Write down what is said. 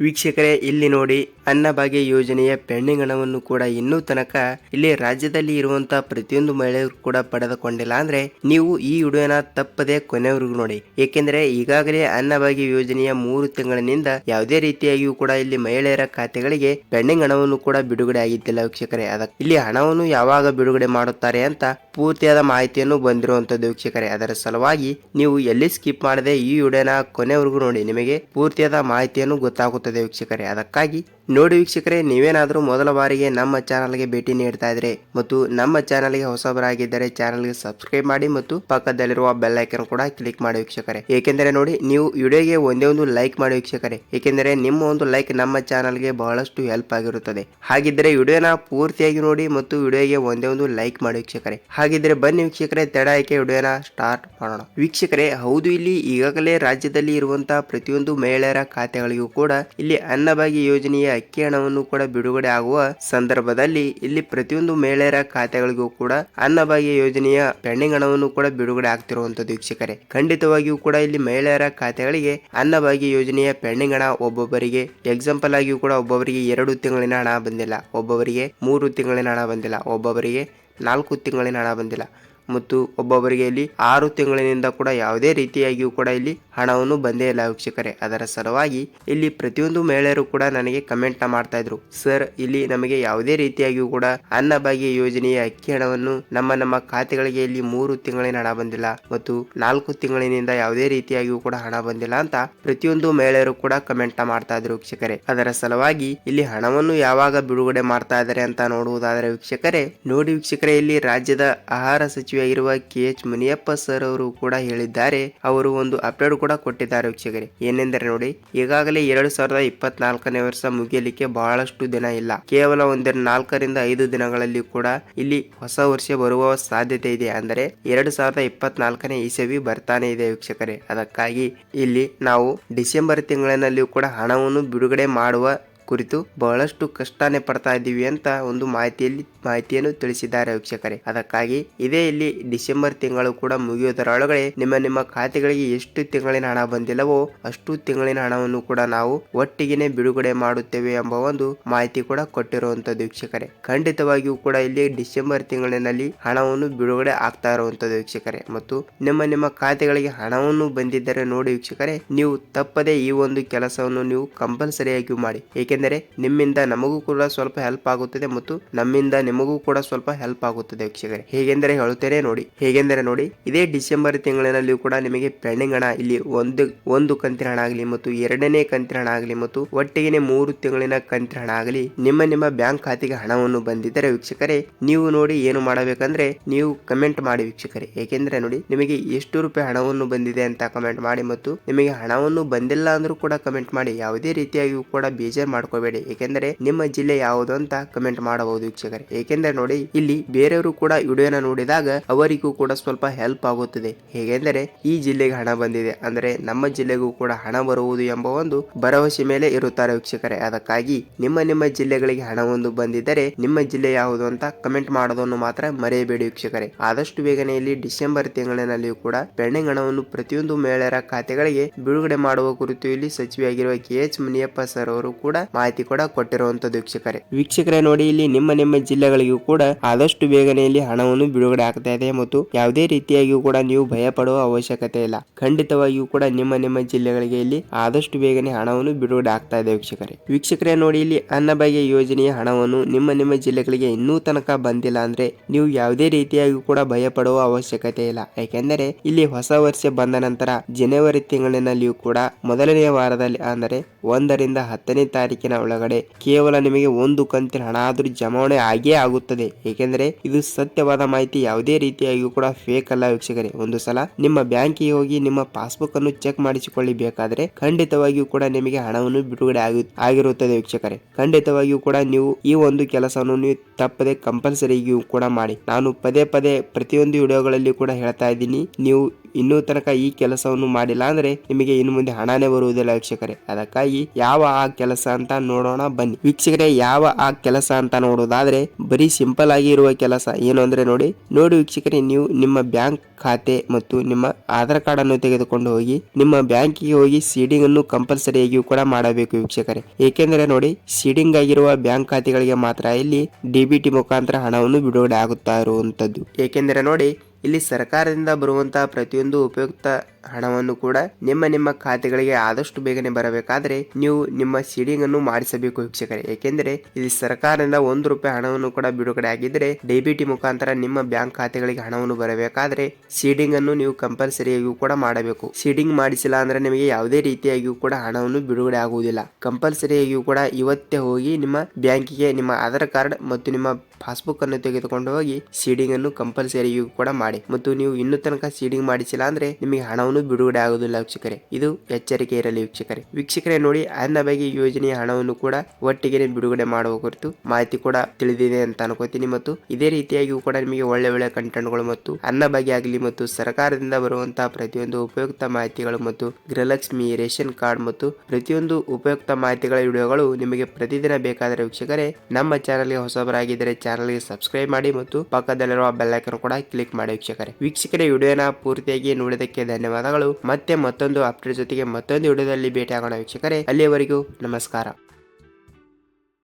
ವೀಕ್ಷಕರೇ, ಇಲ್ಲಿ ನೋಡಿ ಅನ್ನಭಾಗ್ಯ ಯೋಜನೆಯ ಪೆಂಡಿಂಗ್ ಹಣವನ್ನು ಕೂಡ ಇನ್ನೂ ತನಕ ಇಲ್ಲಿ ರಾಜ್ಯದಲ್ಲಿ ಇರುವಂತಹ ಪ್ರತಿಯೊಂದು ಮಹಿಳೆಯರು ಕೂಡ ಪಡೆದುಕೊಂಡಿಲ್ಲ. ಅಂದ್ರೆ ನೀವು ಈ ವಿಡಿಯೋನ ತಪ್ಪದೆ ಕೊನೆವರೆಗೂ ನೋಡಿ, ಏಕೆಂದ್ರೆ ಈಗಾಗಲೇ ಅನ್ನಭಾಗ್ಯ ಯೋಜನೆಯ 3 ತಿಂಗಳಿನಿಂದ ಯಾವುದೇ ರೀತಿಯಾಗಿಯೂ ಕೂಡ ಇಲ್ಲಿ ಮಹಿಳೆಯರ ಖಾತೆಗಳಿಗೆ ಪೆಂಡಿಂಗ್ ಹಣವನ್ನು ಕೂಡ ಬಿಡುಗಡೆ ಆಗಿದ್ದಿಲ್ಲ ವೀಕ್ಷಕರೇ. ಅದಕ್ಕೆ ಇಲ್ಲಿ ಹಣವನ್ನು ಯಾವಾಗ ಬಿಡುಗಡೆ ಮಾಡುತ್ತಾರೆ ಅಂತ ಪೂರ್ತಿಯಾದ ಮಾಹಿತಿಯನ್ನು ಬಂದಿರುವಂತದ್ದು ವೀಕ್ಷಕರೇ. ಅದರ ಸಲುವಾಗಿ ನೀವು ಎಲ್ಲಿ ಸ್ಕಿಪ್ ಮಾಡದೆ ಈ ವಿಡಿಯೋನ ಕೊನೆವರೆಗೂ ನೋಡಿ, ನಿಮಗೆ ಪೂರ್ತಿಯಾದ ಮಾಹಿತಿಯನ್ನು ಗೊತ್ತಾಗುತ್ತದೆ ವೀಕ್ಷಕರೇ. ಅದಕ್ಕಾಗಿ ನೋಡಿ ವೀಕ್ಷಕರೇ, ನೀವೇನಾದರೂ ಮೊದಲ ಬಾರಿಗೆ ನಮ್ಮ ಚಾನಲ್ಗೆ ಭೇಟಿ ನೀಡ್ತಾ ಇದ್ರೆ ಮತ್ತು ನಮ್ಮ ಚಾನಲ್ಗೆ ಹೊಸಬರಾಗಿದ್ದರೆ ಚಾನಲ್ಗೆ ಸಬ್ಸ್ಕ್ರೈಬ್ ಮಾಡಿ ಮತ್ತು ಪಕ್ಕದಲ್ಲಿರುವ ಬೆಲ್ ಐಕನ್ ಕೂಡ ಕ್ಲಿಕ್ ಮಾಡಿ ವೀಕ್ಷಕರೇ. ಏಕೆಂದರೆ ನೋಡಿ, ನೀವು ವಿಡಿಯೋಗೆ ಒಂದೇ ಒಂದು ಲೈಕ್ ಮಾಡಿ ವೀಕ್ಷಕರೇ, ಏಕೆಂದರೆ ನಿಮ್ಮ ಒಂದು ಲೈಕ್ ನಮ್ಮ ಚಾನಲ್ಗೆ ಬಹಳಷ್ಟು ಹೆಲ್ಪ್ ಆಗಿರುತ್ತದೆ. ಹಾಗಿದ್ದರೆ ವಿಡಿಯೋನ ಪೂರ್ತಿಯಾಗಿ ನೋಡಿ ಮತ್ತು ವಿಡಿಯೋಗೆ ಒಂದೇ ಒಂದು ಲೈಕ್ ಮಾಡಿ ವೀಕ್ಷಕರೇ. ಹಾಗಿದ್ರೆ ಬನ್ನಿ ವೀಕ್ಷಕರೇ, ತಡ ಆಯ್ಕೆ ವಿಡಿಯೋನ ಸ್ಟಾರ್ಟ್ ಮಾಡೋಣ. ವೀಕ್ಷಕರೇ, ಹೌದು, ಇಲ್ಲಿ ಈಗಾಗಲೇ ರಾಜ್ಯದಲ್ಲಿ ಇರುವಂತಹ ಪ್ರತಿಯೊಂದು ಮಹಿಳೆಯರ ಖಾತೆಗಳಿಗೂ ಕೂಡ ಇಲ್ಲಿ ಅನ್ನಭಾಗ್ಯ ಯೋಜನೆಯ ಅಕ್ಕಿ ಹಣವನ್ನು ಕೂಡ ಬಿಡುಗಡೆ ಆಗುವ ಸಂದರ್ಭದಲ್ಲಿ ಇಲ್ಲಿ ಪ್ರತಿಯೊಂದು ಮಹಿಳೆಯರ ಖಾತೆಗಳಿಗೂ ಕೂಡ ಅನ್ನಭಾಗ್ಯ ಯೋಜನೆಯ ಪೆಂಡಿಂಗ್ ಹಣವನ್ನು ಕೂಡ ಬಿಡುಗಡೆ ಆಗ್ತಿರುವಂತದ್ದು ವೀಕ್ಷಕರೇ. ಖಂಡಿತವಾಗಿಯೂ ಕೂಡ ಇಲ್ಲಿ ಮಹಿಳೆಯರ ಖಾತೆಗಳಿಗೆ ಅನ್ನಭಾಗ್ಯ ಯೋಜನೆಯ ಪೆಂಡಿಂಗ್ ಹಣ ಒಬ್ಬೊಬ್ಬರಿಗೆ ಎಕ್ಸಾಂಪಲ್ ಆಗಿಯೂ ಕೂಡ ಒಬ್ಬೊಬ್ಬರಿಗೆ 2 ತಿಂಗಳಿನ ಹಣ ಬಂದಿಲ್ಲ, ಒಬ್ಬೊಬ್ಬರಿಗೆ 3 ತಿಂಗಳಿನ ಹಣ ಬಂದಿಲ್ಲ, ಒಬ್ಬೊಬ್ಬರಿಗೆ 4 ತಿಂಗಳಿನ ಹಣ ಬಂದಿಲ್ಲ ಮತ್ತು ಒಬ್ಬೊಬ್ಬರಿಗೆ ಇಲ್ಲಿ 6 ತಿಂಗಳಿನಿಂದ ಕೂಡ ಯಾವುದೇ ರೀತಿಯಾಗಿಯೂ ಕೂಡ ಇಲ್ಲಿ ಹಣವನ್ನು ಬಂದೇ ಇಲ್ಲ ವೀಕ್ಷಕರೇ. ಅದರ ಸಲುವಾಗಿ ಇಲ್ಲಿ ಪ್ರತಿಯೊಂದು ಮಹಿಳೆಯರು ಕೂಡ ನನಗೆ ಕಮೆಂಟ್ ಮಾಡ್ತಾ ಇದ್ರು, ಸರ್ ಇಲ್ಲಿ ನಮಗೆ ಯಾವುದೇ ರೀತಿಯಾಗಿಯೂ ಕೂಡ ಅನ್ನಭಾಗ್ಯ ಯೋಜನೆಯ ಅಕ್ಕಿ ಹಣವನ್ನು ನಮ್ಮ ಖಾತೆಗಳಿಗೆ ಇಲ್ಲಿ 3 ತಿಂಗಳಿನ ಹಣ ಬಂದಿಲ್ಲ ಮತ್ತು 4 ತಿಂಗಳಿನಿಂದ ಯಾವುದೇ ರೀತಿಯಾಗಿಯೂ ಕೂಡ ಹಣ ಬಂದಿಲ್ಲ ಅಂತ ಪ್ರತಿಯೊಂದು ಮಹಿಳೆಯರು ಕೂಡ ಕಮೆಂಟ್ ಮಾಡ್ತಾ ಇದ್ರು ವೀಕ್ಷಕರೇ. ಅದರ ಸಲುವಾಗಿ ಇಲ್ಲಿ ಹಣವನ್ನು ಯಾವಾಗ ಬಿಡುಗಡೆ ಮಾಡ್ತಾ ಇದ್ದಾರೆ ಅಂತ ನೋಡುವುದಾದರೆ ವೀಕ್ಷಕರೇ, ನೋಡಿ ವೀಕ್ಷಕರೇ, ಇಲ್ಲಿ ರಾಜ್ಯದ ಆಹಾರ ಸಚಿವರಾಗಿರುವ KH ಮುನಿಯಪ್ಪ ಸರ್ ಅವರು ಕೂಡ ಹೇಳಿದ್ದಾರೆ. ಅವರು ಒಂದು ಅಪ್ಡೇಟ್ ಕೂಡ ಕೊಟ್ಟಿದ್ದಾರೆ ವೀಕ್ಷಕರೇ. ಏನೆಂದರೆ ನೋಡಿ, ಈಗಾಗಲೇ 2024ನೇ ವರ್ಷ ಮುಗಿಯಲಿಕ್ಕೆ ಬಹಳಷ್ಟು ದಿನ ಇಲ್ಲ, ಕೇವಲ 4 ರಿಂದ 5 ದಿನಗಳಲ್ಲಿ ಕೂಡ ಇಲ್ಲಿ ಹೊಸ ವರ್ಷ ಬರುವ ಸಾಧ್ಯತೆ ಇದೆ. ಅಂದರೆ 2024ನೇ ಇಸವಿ ಬರ್ತಾನೆ ಇದೆ ವೀಕ್ಷಕರೇ. ಅದಕ್ಕಾಗಿ ಇಲ್ಲಿ ನಾವು ಡಿಸೆಂಬರ್ ತಿಂಗಳಿನಲ್ಲಿ ಕೂಡ ಹಣವನ್ನು ಬಿಡುಗಡೆ ಮಾಡುವ ಕುರಿತು ಬಹಳಷ್ಟು ಕಷ್ಟನೇ ಪಡ್ತಾ ಇದ್ದೀವಿ ಅಂತ ಒಂದು ಮಾಹಿತಿಯನ್ನು ತಿಳಿಸಿದ್ದಾರೆ ವೀಕ್ಷಕರೇ. ಅದಕ್ಕಾಗಿ ಇದೇ ಇಲ್ಲಿ ಡಿಸೆಂಬರ್ ತಿಂಗಳು ಕೂಡ ಮುಗಿಯುವುದರೊಳಗಡೆ ನಿಮ್ಮ ಖಾತೆಗಳಿಗೆ ಎಷ್ಟು ತಿಂಗಳಿನ ಹಣ ಬಂದಿಲ್ಲವೋ ಅಷ್ಟು ತಿಂಗಳಿನ ಹಣವನ್ನು ಕೂಡ ನಾವು ಒಟ್ಟಿಗೆನೆ ಬಿಡುಗಡೆ ಮಾಡುತ್ತೇವೆ ಎಂಬ ಒಂದು ಮಾಹಿತಿ ಕೂಡ ಕೊಟ್ಟಿರುವಂತದ್ದು ವೀಕ್ಷಕರೇ. ಖಂಡಿತವಾಗಿಯೂ ಕೂಡ ಇಲ್ಲಿ ಡಿಸೆಂಬರ್ ತಿಂಗಳಿನಲ್ಲಿ ಹಣವನ್ನು ಬಿಡುಗಡೆ ಆಗ್ತಾ ಇರುವಂತದ್ದು ವೀಕ್ಷಕರೇ. ಮತ್ತು ನಿಮ್ಮ ಖಾತೆಗಳಿಗೆ ಹಣವನ್ನು ಬಂದಿದ್ದರೆ ನೋಡಿ ವೀಕ್ಷಕರೇ, ನೀವು ತಪ್ಪದೆ ಈ ಒಂದು ಕೆಲಸವನ್ನು ನೀವು ಕಂಪಲ್ಸರಿಯಾಗಿ ಮಾಡಿ. ಏಕೆಂದರೆ ನಿಮ್ಮಿಂದ ನಮಗೂ ಕೂಡ ಸ್ವಲ್ಪ ಹೆಲ್ಪ್ ಆಗುತ್ತದೆ ಮತ್ತು ನಮ್ಮಿಂದ ನಿಮಗೂ ಕೂಡ ಸ್ವಲ್ಪ ಹೆಲ್ಪ್ ಆಗುತ್ತದೆ ವೀಕ್ಷಕರೇ. ಹೇಗೆಂದರೆ ಹೇಳುತ್ತೇನೆ ನೋಡಿ, ಇದೇ ಡಿಸೆಂಬರ್ ತಿಂಗಳಿನಲ್ಲಿ ಕೂಡ ನಿಮಗೆ ಪೆಂಡಿಂಗ್ ಹಣ ಇಲ್ಲಿ ಒಂದು ಕಂತಿನ ಹಣ ಆಗಲಿ ಮತ್ತು 2ನೇ ಕಂತಿನ ಹಣ ಆಗಲಿ ಮತ್ತು ಒಟ್ಟಿಗೆ 3 ತಿಂಗಳಿನ ಕಂತಿನ ಹಣ ಆಗಲಿ ನಿಮ್ಮ ಬ್ಯಾಂಕ್ ಖಾತೆಗೆ ಹಣವನ್ನು ಬಂದಿದ್ದರೆ ವೀಕ್ಷಕರೇ, ನೀವು ನೋಡಿ ಏನು ಮಾಡಬೇಕಂದ್ರೆ ನೀವು ಕಮೆಂಟ್ ಮಾಡಿ ವೀಕ್ಷಕರೇ. ಏಕೆಂದ್ರೆ ನೋಡಿ, ನಿಮಗೆ ಎಷ್ಟು ರೂಪಾಯಿ ಹಣವನ್ನು ಬಂದಿದೆ ಅಂತ ಕಮೆಂಟ್ ಮಾಡಿ ಮತ್ತು ನಿಮಗೆ ಹಣವನ್ನು ಬಂದಿಲ್ಲ ಅಂದ್ರೂ ಕೂಡ ಕಮೆಂಟ್ ಮಾಡಿ. ಯಾವುದೇ ರೀತಿಯಾಗಿಯೂ ಕೂಡ ಬೇಜಾರು ಮಾಡ್ಕೋಬೇಡಿ, ಏಕೆಂದರೆ ನಿಮ್ಮ ಜಿಲ್ಲೆ ಯಾವುದು ಅಂತ ಕಮೆಂಟ್ ಮಾಡಬಹುದು ವೀಕ್ಷಕರೇ. ಏಕೆಂದರೆ ನೋಡಿ, ಇಲ್ಲಿ ಬೇರೆಯವರು ಕೂಡ ವಿಡಿಯೋನ ನೋಡಿದಾಗ ಅವರಿಗೂ ಕೂಡ ಸ್ವಲ್ಪ ಹೆಲ್ಪ್ ಆಗುತ್ತದೆ. ಹೇಗೆಂದರೆ ಈ ಜಿಲ್ಲೆಗೆ ಹಣ ಬಂದಿದೆ ಅಂದ್ರೆ ನಮ್ಮ ಜಿಲ್ಲೆಗೂ ಕೂಡ ಹಣ ಬರುವುದು ಎಂಬ ಒಂದು ಭರವಸೆ ಮೇಲೆ ಇರುತ್ತಾರೆ ವೀಕ್ಷಕರೇ. ಅದಕ್ಕಾಗಿ ನಿಮ್ಮ ಜಿಲ್ಲೆಗಳಿಗೆ ಹಣವೊಂದು ಬಂದಿದ್ದರೆ ನಿಮ್ಮ ಜಿಲ್ಲೆ ಯಾವುದು ಅಂತ ಕಮೆಂಟ್ ಮಾಡೋದನ್ನು ಮಾತ್ರ ಮರೆಯಬೇಡಿ ವೀಕ್ಷಕರೇ. ಆದಷ್ಟು ಬೇಗನೆ ಇಲ್ಲಿ ಡಿಸೆಂಬರ್ ತಿಂಗಳಿನಲ್ಲಿಯೂ ಕೂಡ ಪೆಂಡಿಂಗ್ ಹಣವನ್ನು ಪ್ರತಿಯೊಂದು ಮಹಿಳೆಯರ ಖಾತೆಗಳಿಗೆ ಬಿಡುಗಡೆ ಮಾಡುವ ಕುರಿತು ಇಲ್ಲಿ ಸಚಿವರಾಗಿರುವ KH ಮುನಿಯಪ್ಪ ಸರ್ ಅವರು ಕೂಡ ಮಾಹಿತಿ ಕೂಡ ಕೊಟ್ಟಿರುವಂತದ್ದು ವೀಕ್ಷಕರೇ. ನೋಡಿ, ಇಲ್ಲಿ ನಿಮ್ಮ ಜಿಲ್ಲೆಗಳಿಗೂ ಕೂಡ ಆದಷ್ಟು ಬೇಗನೆ ಇಲ್ಲಿ ಹಣವನ್ನು ಬಿಡುಗಡೆ ಆಗ್ತಾ ಇದೆ ಮತ್ತು ಯಾವುದೇ ರೀತಿಯಾಗಿಯೂ ಕೂಡ ನೀವು ಭಯ ಪಡುವ ಅವಶ್ಯಕತೆ ಇಲ್ಲ. ಖಂಡಿತವಾಗಿಯೂ ಕೂಡ ನಿಮ್ಮ ಜಿಲ್ಲೆಗಳಿಗೆ ಇಲ್ಲಿ ಆದಷ್ಟು ಬೇಗನೆ ಹಣವನ್ನು ಬಿಡುಗಡೆ ಆಗ್ತಾ ಇದೆ ವೀಕ್ಷಕರೇ. ನೋಡಿ, ಇಲ್ಲಿ ಅನ್ನಭಾಗ್ಯ ಯೋಜನೆಯ ಹಣವನ್ನು ನಿಮ್ಮ ಜಿಲ್ಲೆಗಳಿಗೆ ಇನ್ನೂ ತನಕ ಬಂದಿಲ್ಲ ಅಂದ್ರೆ ನೀವು ಯಾವುದೇ ರೀತಿಯಾಗಿಯೂ ಕೂಡ ಭಯ ಪಡುವ ಅವಶ್ಯಕತೆ ಇಲ್ಲ. ಯಾಕೆಂದರೆ ಇಲ್ಲಿ ಹೊಸ ವರ್ಷ ಬಂದ ನಂತರ ಜನವರಿ ತಿಂಗಳಿನಲ್ಲಿಯೂ ಕೂಡ ಮೊದಲನೆಯ ವಾರದಲ್ಲಿ ಅಂದರೆ 1 ರಿಂದ 10ನೇ ತಾರೀಕಿನ ಒಳಗಡೆ ಕೇವಲ ನಿಮಗೆ 1 ಕಂತಿನ ಹಣ ಆದ್ರೂ ಜಮಾವಣೆ ಆಗೇ ಆಗುತ್ತದೆ. ಏಕೆಂದರೆ ಇದು ಸತ್ಯವಾದ ಮಾಹಿತಿ, ಯಾವುದೇ ರೀತಿಯಾಗಿಯೂ ಕೂಡ ಫೇಕ್ ಅಲ್ಲ ವೀಕ್ಷಕರೇ. ಒಂದು ಸಲ ನಿಮ್ಮ ಬ್ಯಾಂಕಿಗೆ ಹೋಗಿ ನಿಮ್ಮ ಪಾಸ್ಬುಕ್ ಅನ್ನು ಚೆಕ್ ಮಾಡಿಸಿಕೊಳ್ಳಿ, ಬೇಕಾದ್ರೆ ಖಂಡಿತವಾಗಿಯೂ ಕೂಡ ನಿಮಗೆ ಹಣವನ್ನು ಬಿಡುಗಡೆ ಆಗಿರುತ್ತದೆ ವೀಕ್ಷಕರೇ. ಖಂಡಿತವಾಗಿಯೂ ಕೂಡ ನೀವು ಈ ಒಂದು ಕೆಲಸವನ್ನು ನೀವು ತಪ್ಪದೆ ಕಂಪಲ್ಸರಿಗೂ ಕೂಡ ಮಾಡಿ. ನಾನು ಪದೇ ಪ್ರತಿಯೊಂದು ವಿಡಿಯೋಗಳಲ್ಲಿ ಕೂಡ ಹೇಳ್ತಾ ಇದ್ದೀನಿ, ನೀವು ಇನ್ನೂ ತನಕ ಈ ಕೆಲಸವನ್ನು ಮಾಡಿಲ್ಲ ಅಂದ್ರೆ ನಿಮಗೆ ಇನ್ನು ಮುಂದೆ ಹಣನೇ ಬರುವುದಿಲ್ಲ ವೀಕ್ಷಕರೇ. ಅದಕ್ಕಾಗಿ ಯಾವ ಆ ಕೆಲಸ ಅಂತ ನೋಡೋಣ ಬನ್ನಿ ವೀಕ್ಷಕರೇ. ಯಾವ ಆ ಕೆಲಸ ಅಂತ ನೋಡೋದಾದ್ರೆ ಬರೀ ಸಿಂಪಲ್ ಆಗಿ ಇರುವ ಕೆಲಸ ಏನು ಅಂದ್ರೆ ನೋಡಿ ವೀಕ್ಷಕರೇ, ನೀವು ನಿಮ್ಮ ಬ್ಯಾಂಕ್ ಖಾತೆ ಮತ್ತು ನಿಮ್ಮ ಆಧಾರ್ ಕಾರ್ಡ್ ಅನ್ನು ತೆಗೆದುಕೊಂಡು ಹೋಗಿ ನಿಮ್ಮ ಬ್ಯಾಂಕಿಗೆ ಹೋಗಿ ಸೀಡಿಂಗ್ ಅನ್ನು ಕಂಪಲ್ಸರಿಯಾಗಿಯೂ ಕೂಡ ಮಾಡಬೇಕು ವೀಕ್ಷಕರೇ. ಏಕೆಂದರೆ ನೋಡಿ, ಸೀಡಿಂಗ್ ಆಗಿರುವ ಬ್ಯಾಂಕ್ ಖಾತೆಗಳಿಗೆ ಮಾತ್ರ ಇಲ್ಲಿ ಡಿಬಿಟಿ ಮುಖಾಂತರ ಹಣವನ್ನು ಬಿಡುಗಡೆ ಆಗುತ್ತಾ ಇರುವಂತದ್ದು. ಏಕೆಂದರೆ ನೋಡಿ, ಇಲ್ಲಿ ಸರ್ಕಾರದಿಂದ ಬರುವಂತಹ ಪ್ರತಿಯೊಂದು ಉಪಯುಕ್ತ ಹಣವನ್ನು ಕೂಡ ನಿಮ್ಮ ಖಾತೆಗಳಿಗೆ ಆದಷ್ಟು ಬೇಗನೆ ಬರಬೇಕಾದ್ರೆ ನೀವು ನಿಮ್ಮ ಸೀಡಿಂಗ್ ಅನ್ನು ಮಾಡಿಸಬೇಕು ವೀಕ್ಷಕರೇ. ಏಕೆಂದರೆ ಇಲ್ಲಿ ಸರ್ಕಾರದಿಂದ ₹1 ಹಣವನ್ನು ಕೂಡ ಬಿಡುಗಡೆ ಆಗಿದ್ರೆ ಡಿಬಿಟಿ ಮುಖಾಂತರ ನಿಮ್ಮ ಬ್ಯಾಂಕ್ ಖಾತೆಗಳಿಗೆ ಹಣವನ್ನು ಬರಬೇಕಾದ್ರೆ ಸೀಡಿಂಗ್ ಅನ್ನು ನೀವು ಕಂಪಲ್ಸರಿಯಾಗಿಯೂ ಕೂಡ ಮಾಡಬೇಕು. ಸೀಡಿಂಗ್ ಮಾಡಿಸಿಲ್ಲ ಅಂದ್ರೆ ನಿಮಗೆ ಯಾವುದೇ ರೀತಿಯಾಗಿಯೂ ಕೂಡ ಹಣವನ್ನು ಬಿಡುಗಡೆ ಆಗುವುದಿಲ್ಲ. ಕಂಪಲ್ಸರಿಯಾಗಿಯೂ ಕೂಡ ಇವತ್ತೇ ಹೋಗಿ ನಿಮ್ಮ ಬ್ಯಾಂಕಿಗೆ ನಿಮ್ಮ ಆಧಾರ್ ಕಾರ್ಡ್ ಮತ್ತು ನಿಮ್ಮ ಪಾಸ್ಬುಕ್ ಅನ್ನು ತೆಗೆದುಕೊಂಡು ಹೋಗಿ ಸೀಡಿಂಗ್ ಅನ್ನು ಕಂಪಲ್ಸರಿಯಾಗಿಯೂ ಕೂಡ ಮಾಡಿ. ಮತ್ತು ನೀವು ಇನ್ನೂ ತನಕ ಸೀಡಿಂಗ್ ಮಾಡಿಸಿಲ್ಲ ಅಂದ್ರೆ ನಿಮಗೆ ಹಣವನ್ನು ಬಿಡುಗಡೆ ಆಗುವುದಿಲ್ಲ ವೀಕ್ಷಕರೇ. ಇದು ಎಚ್ಚರಿಕೆ ಇರಲಿ ವೀಕ್ಷಕರೇ. ನೋಡಿ, ಅನ್ನಭಾಗ್ಯ ಯೋಜನೆಯ ಹಣವನ್ನು ಕೂಡ ಒಟ್ಟಿಗೆ ಬಿಡುಗಡೆ ಮಾಡುವ ಕುರಿತು ಮಾಹಿತಿ ಕೂಡ ತಿಳಿದಿದೆ ಅಂತ ಅನ್ಕೋತೀನಿ. ಮತ್ತು ಇದೇ ರೀತಿಯಾಗಿಯೂ ಕೂಡ ನಿಮಗೆ ಒಳ್ಳೆ ಕಂಟೆಂಟ್ಗಳು ಮತ್ತು ಅನ್ನಭಾಗ್ಯ ಆಗಲಿ ಮತ್ತು ಸರ್ಕಾರದಿಂದ ಬರುವಂತಹ ಪ್ರತಿಯೊಂದು ಉಪಯುಕ್ತ ಮಾಹಿತಿಗಳು ಮತ್ತು ಗೃಹಲಕ್ಷ್ಮಿ, ರೇಷನ್ ಕಾರ್ಡ್ ಮತ್ತು ಪ್ರತಿಯೊಂದು ಉಪಯುಕ್ತ ಮಾಹಿತಿಗಳ ವಿಡಿಯೋಗಳು ನಿಮಗೆ ಪ್ರತಿದಿನ ಬೇಕಾದರೆ ವೀಕ್ಷಕರೇ ನಮ್ಮ ಚಾನಲ್ಗೆ ಹೊಸಬರಾಗಿದ್ದರೆ ಚಾನಲ್ಗೆ ಸಬ್ಸ್ಕ್ರೈಬ್ ಮಾಡಿ ಮತ್ತು ಪಕ್ಕದಲ್ಲಿರುವ ಬೆಲ್ ಐಕಾನ್ ಕೂಡ ಕ್ಲಿಕ್ ಮಾಡಿ ವೀಕ್ಷಕರೇ. ವಿಡಿಯೋನ ಪೂರ್ತಿಯಾಗಿ ನೋಡಿದಕ್ಕೆ ಧನ್ಯವಾದಗಳು. ಮತ್ತೆ ಮತ್ತೊಂದು ಅಪ್ಡೇಟ್ ಜೊತೆಗೆ ಮತ್ತೊಂದು ವಿಡಿಯೋದಲ್ಲಿ ಭೇಟಿ ಆಗೋಣ ವೀಕ್ಷಕರೇ. ಅಲ್ಲಿಯವರೆಗೂ ನಮಸ್ಕಾರ.